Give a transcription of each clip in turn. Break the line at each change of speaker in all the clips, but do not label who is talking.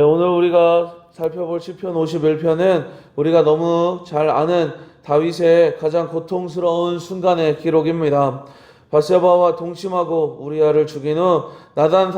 오늘 우리가 살펴볼 시편 51편은 우리가 너무 잘 아는 다윗의 가장 고통스러운 순간의 기록입니다. 바세바와 동침하고 우리아를 죽인 후 나단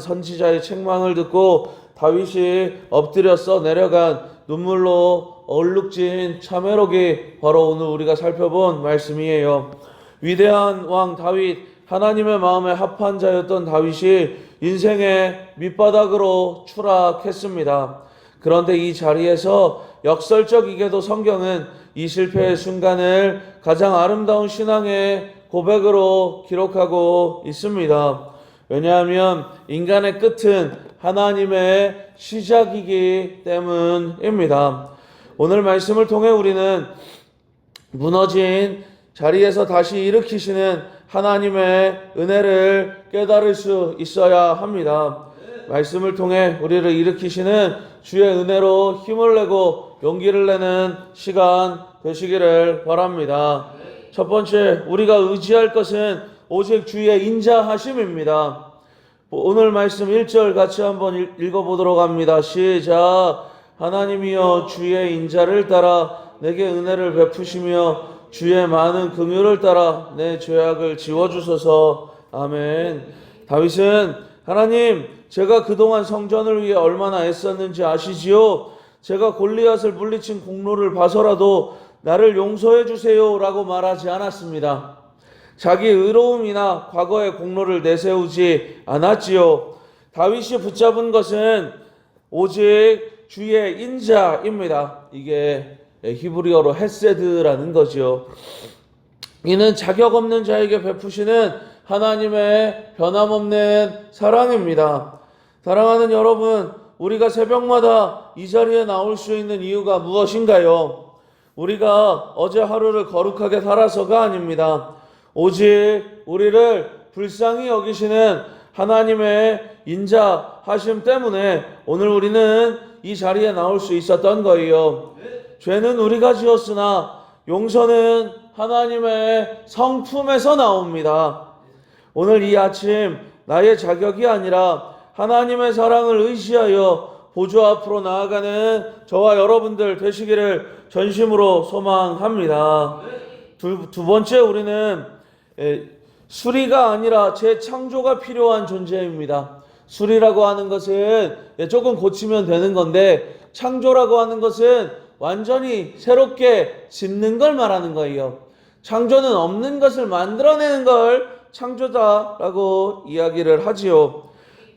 선지자의 책망을 듣고 다윗이 엎드려서 내려간 눈물로 얼룩진 참회록이 바로 오늘 우리가 살펴본 말씀이에요. 위대한 왕 다윗, 하나님의 마음에 합한 자였던 다윗이 인생의 밑바닥으로 추락했습니다. 그런데 이 자리에서 역설적이게도 성경은 이 실패의 순간을 가장 아름다운 신앙의 고백으로 기록하고 있습니다. 왜냐하면 인간의 끝은 하나님의 시작이기 때문입니다. 오늘 말씀을 통해 우리는 무너진 자리에서 다시 일으키시는 하나님의 은혜를 깨달을 수 있어야 합니다. 말씀을 통해 우리를 일으키시는 주의 은혜로 힘을 내고 용기를 내는 시간 되시기를 바랍니다. 첫 번째, 우리가 의지할 것은 오직 주의 인자하심입니다. 오늘 말씀 1절 같이 한번 읽어보도록 합니다. 시작. 하나님이여 주의 인자를 따라 내게 은혜를 베푸시며 주의 많은 긍휼을 따라 내 죄악을 지워주소서. 아멘. 다윗은 하나님, 제가 그동안 성전을 위해 얼마나 애썼는지 아시지요? 제가 골리앗을 물리친 공로를 봐서라도 나를 용서해 주세요 라고 말하지 않았습니다. 자기 의로움이나 과거의 공로를 내세우지 않았지요. 다윗이 붙잡은 것은 오직 주의 인자입니다. 이게 히브리어로 헤세드라는 거죠. 이는 자격 없는 자에게 베푸시는 하나님의 변함없는 사랑입니다. 사랑하는 여러분, 우리가 새벽마다 이 자리에 나올 수 있는 이유가 무엇인가요? 우리가 어제 하루를 거룩하게 살아서가 아닙니다. 오직 우리를 불쌍히 여기시는 하나님의 인자하심 때문에 오늘 우리는 이 자리에 나올 수 있었던 거예요. 죄는 우리가 지었으나 용서는 하나님의 성품에서 나옵니다. 오늘 이 아침 나의 자격이 아니라 하나님의 사랑을 의지하여 보좌 앞으로 나아가는 저와 여러분들 되시기를 전심으로 소망합니다. 두 번째, 우리는 수리가 아니라 재창조가 필요한 존재입니다. 수리라고 하는 것은 조금 고치면 되는 건데, 창조라고 하는 것은 완전히 새롭게 짓는 걸 말하는 거예요. 창조는 없는 것을 만들어내는 걸 창조다라고 이야기를 하지요.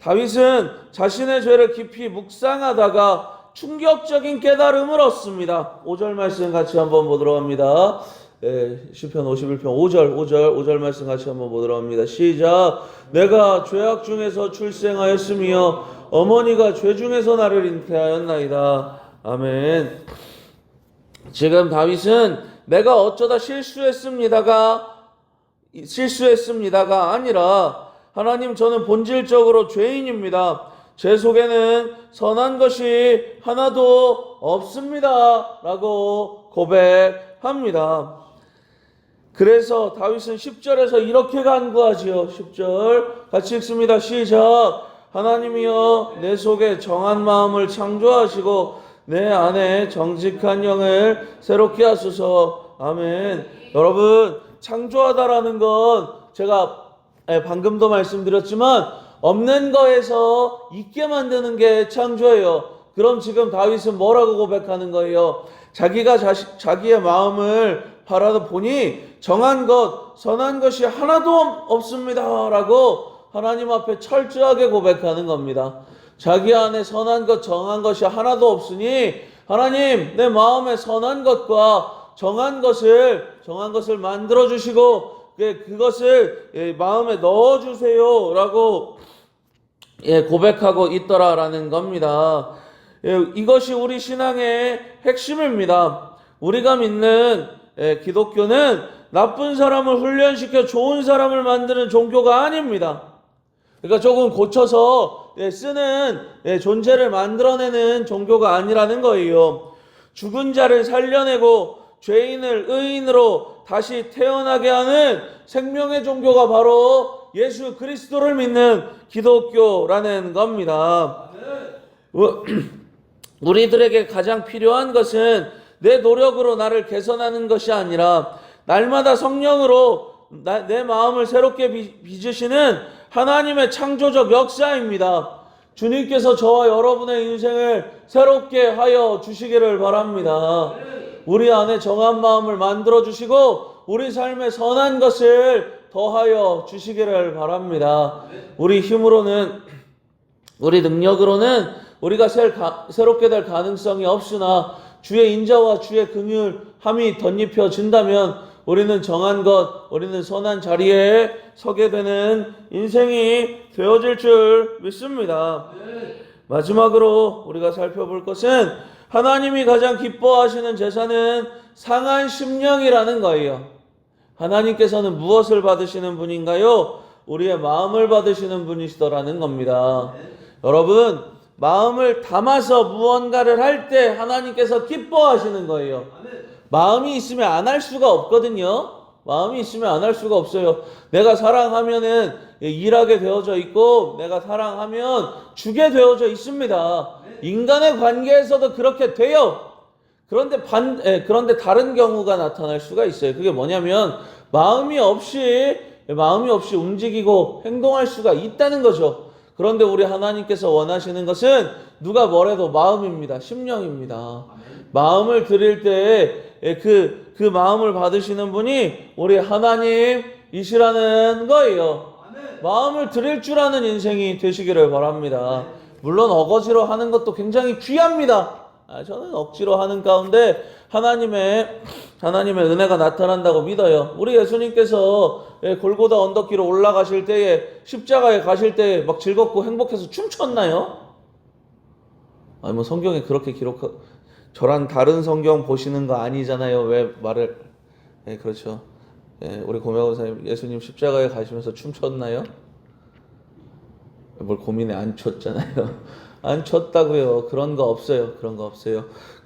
다윗은 자신의 죄를 깊이 묵상하다가 충격적인 깨달음을 얻습니다. 5절 말씀 같이 한번 보도록 합니다. 시편 51편 5절 말씀 같이 한번 보도록 합니다. 시작. 내가 죄악 중에서 출생하였으며 어머니가 죄 중에서 나를 잉태하였나이다. 아멘. 지금 다윗은 내가 어쩌다 실수했습니다가 아니라 하나님, 저는 본질적으로 죄인입니다. 제 속에는 선한 것이 하나도 없습니다 라고 고백합니다. 그래서 다윗은 10절에서 이렇게 간구하지요. 10절 같이 읽습니다. 시작. 하나님이여 내 속에 정한 마음을 창조하시고 내 안에 정직한 영을 새롭게 하소서. 아멘. 여러분, 창조하다라는 건 제가 방금도 말씀드렸지만 없는 거에서 있게 만드는 게 창조예요. 그럼 지금 다윗은 뭐라고 고백하는 거예요? 자기가 자기의 마음을 바라보니 정한 것, 선한 것이 하나도 없습니다 라고 하나님 앞에 철저하게 고백하는 겁니다. 자기 안에 선한 것, 정한 것이 하나도 없으니 하나님, 내 마음에 선한 것과 정한 것을 만들어 주시고 그것을 마음에 넣어 주세요 라고 고백하고 있더라라는 겁니다. 이것이 우리 신앙의 핵심입니다. 우리가 믿는 기독교는 나쁜 사람을 훈련시켜 좋은 사람을 만드는 종교가 아닙니다. 그러니까 조금 고쳐서 쓰는 존재를 만들어내는 종교가 아니라는 거예요. 죽은 자를 살려내고 죄인을 의인으로 다시 태어나게 하는 생명의 종교가 바로 예수 그리스도를 믿는 기독교라는 겁니다. 우리들에게 가장 필요한 것은 내 노력으로 나를 개선하는 것이 아니라 날마다 성령으로 내 마음을 새롭게 빚으시는 하나님의 창조적 역사입니다. 주님께서 저와 여러분의 인생을 새롭게 하여 주시기를 바랍니다. 우리 안에 정한 마음을 만들어 주시고 우리 삶에 선한 것을 더하여 주시기를 바랍니다. 우리 힘으로는, 우리 능력으로는 우리가 새롭게 될 가능성이 없으나 주의 인자와 주의 긍휼함이 덧입혀진다면 우리는 정한 것, 우리는 선한 자리에 서게 되는 인생이 되어질 줄 믿습니다. 마지막으로 우리가 살펴볼 것은 하나님이 가장 기뻐하시는 제사는 상한 심령이라는 거예요. 하나님께서는 무엇을 받으시는 분인가요? 우리의 마음을 받으시는 분이시더라는 겁니다. 여러분, 마음을 담아서 무언가를 할 때 하나님께서 기뻐하시는 거예요. 마음이 있으면 안 할 수가 없거든요. 마음이 있으면 안 할 수가 없어요. 내가 사랑하면은 일하게 되어져 있고 내가 사랑하면 주게 되어져 있습니다. 인간의 관계에서도 그렇게 돼요. 그런데 다른 경우가 나타날 수가 있어요. 그게 뭐냐면 마음이 없이 움직이고 행동할 수가 있다는 거죠. 그런데 우리 하나님께서 원하시는 것은 누가 뭐래도 마음입니다. 심령입니다. 마음을 드릴 때 그 마음을 받으시는 분이 우리 하나님이시라는 거예요. 마음을 드릴 줄 아는 인생이 되시기를 바랍니다. 물론 어거지로 하는 것도 굉장히 귀합니다. 저는 억지로 하는 가운데 하나님의 은혜가 나타난다고 믿어요. 우리 예수님께서 골고다 언덕길로 올라가실 때에 십자가에 가실 때에 막 즐겁고 행복해서 춤췄나요? 아니 뭐 성경에 그렇게 저랑 다른 성경 보시는 거 아니잖아요. 왜 말을 그렇죠. 우리 고명 권사님 예수님 십자가에 가시면서 춤췄나요? 뭘 고민해. 안 췄잖아요. 안 췄다고요. 그런 거 없어요.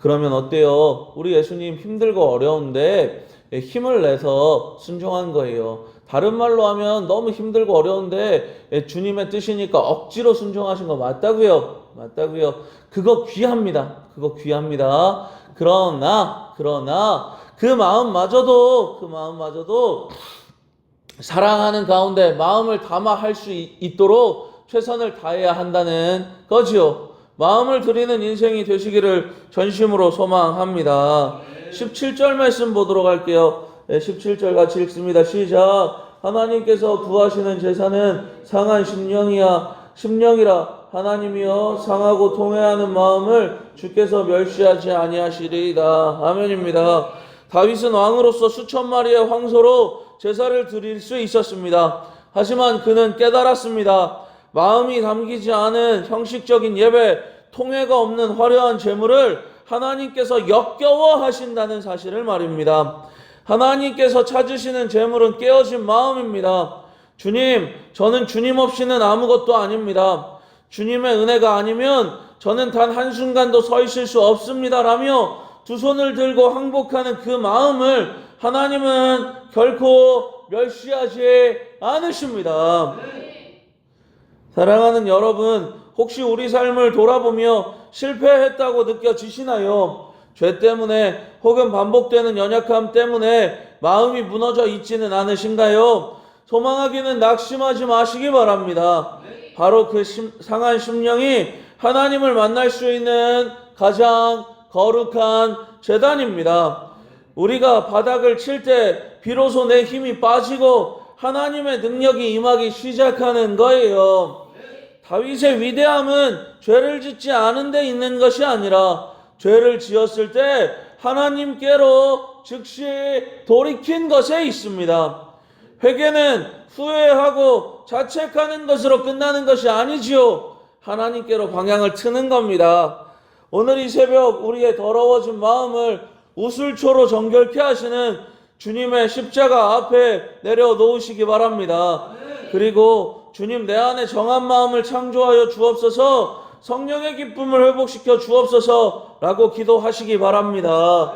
그러면 어때요? 우리 예수님 힘들고 어려운데 힘을 내서 순종한 거예요. 다른 말로 하면 너무 힘들고 어려운데 주님의 뜻이니까 억지로 순종하신 거 맞다고요. 그거 귀합니다. 그러나 그 마음마저도 사랑하는 가운데 마음을 담아 할 수 있도록 최선을 다해야 한다는 거지요. 마음을 드리는 인생이 되시기를 전심으로 소망합니다. 17절 말씀 보도록 할게요. 17절 같이 읽습니다. 시작. 하나님께서 구하시는 제사는 상한 심령이라 하나님이여 상하고 통회하는 마음을 주께서 멸시하지 아니하시리이다. 아멘입니다. 다윗은 왕으로서 수천 마리의 황소로 제사를 드릴 수 있었습니다. 하지만 그는 깨달았습니다. 마음이 담기지 않은 형식적인 예배, 통회가 없는 화려한 제물을 하나님께서 역겨워 하신다는 사실을 말입니다. 하나님께서 찾으시는 제물은 깨어진 마음입니다. 주님, 저는 주님 없이는 아무것도 아닙니다. 주님의 은혜가 아니면 저는 단 한순간도 서 있을 수 없습니다. 라며 두 손을 들고 항복하는 그 마음을 하나님은 결코 멸시하지 않으십니다. 사랑하는 여러분, 혹시 우리 삶을 돌아보며 실패했다고 느껴지시나요? 죄 때문에 혹은 반복되는 연약함 때문에 마음이 무너져 있지는 않으신가요? 소망하기는 낙심하지 마시기 바랍니다. 바로 그 상한 심령이 하나님을 만날 수 있는 가장 거룩한 제단입니다. 우리가 바닥을 칠 때 비로소 내 힘이 빠지고 하나님의 능력이 임하기 시작하는 거예요. 다윗의 위대함은 죄를 짓지 않은 데 있는 것이 아니라 죄를 지었을 때 하나님께로 즉시 돌이킨 것에 있습니다. 회개는 후회하고 자책하는 것으로 끝나는 것이 아니지요. 하나님께로 방향을 트는 겁니다. 오늘 이 새벽 우리의 더러워진 마음을 우슬초로 정결케 하시는 주님의 십자가 앞에 내려놓으시기 바랍니다. 그리고 주님 내 안에 정한 마음을 창조하여 주옵소서, 성령의 기쁨을 회복시켜 주옵소서 라고 기도하시기 바랍니다.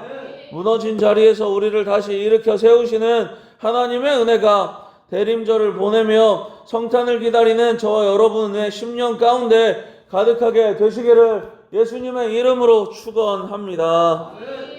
무너진 자리에서 우리를 다시 일으켜 세우시는 하나님의 은혜가 대림절을 보내며 성탄을 기다리는 저와 여러분의 심령 가운데 가득하게 되시기를 예수님의 이름으로 축원합니다.
아멘.